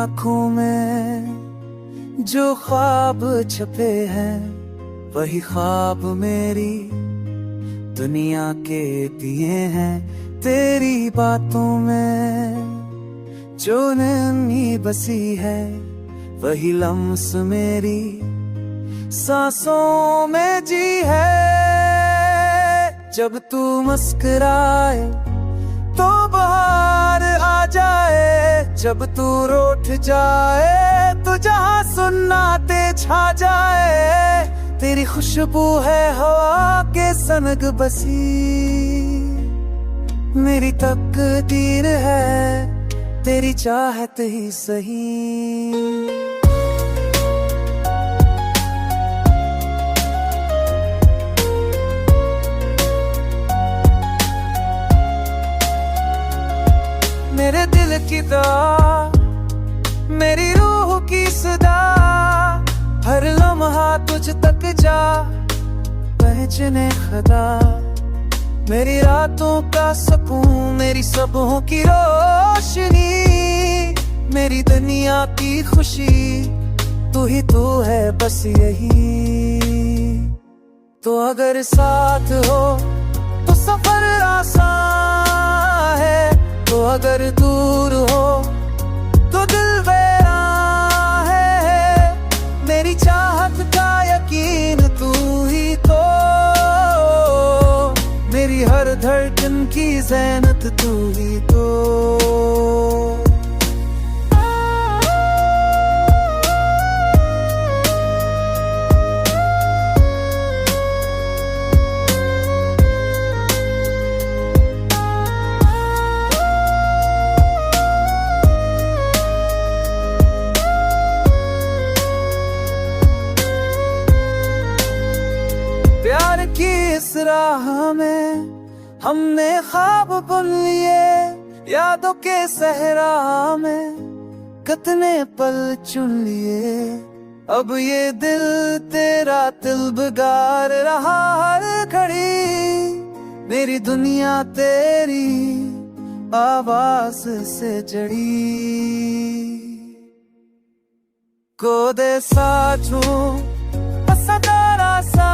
आँखों में जो ख्वाब छपे हैं वही ख्वाब मेरी दुनिया के दिए हैं। तेरी बातों में जो नैनी बसी है वही लम्स मेरी सांसों में जी है। जब तू मुस्कुराए तो बाहर आ जाए, जब तू रूठ जाए तो जहां सुन्नाटे छा जाए। तेरी खुशबू है हवा के सनग बसी, मेरी तकदीर है तेरी चाहत ही सही। मेरे दिल की दुआ, मेरी रूह की सदा, हर लम्हा तुझ तक जा पहचाने खुदा। मेरी रातों का सुकून, मेरी सुबहों की रोशनी, मेरी दुनिया की खुशी तू ही तू है बस यही। तो अगर साथ हो तो सफर आसान है, तो अगर दूर हो तो दिल वीरान है। मेरी चाहत का यकीन तू ही तो, मेरी हर धड़कन की ज़ैनत तू ही तो। प्यार की इस राह में हमने ख्वाब बुन लिए, यादों के सहरा में कितने पल चुन लिए। अब ये दिल तेरा तिलबगार रहा हर घड़ी, मेरी दुनिया तेरी आवाज से जड़ी। को दे साचू सदारा सा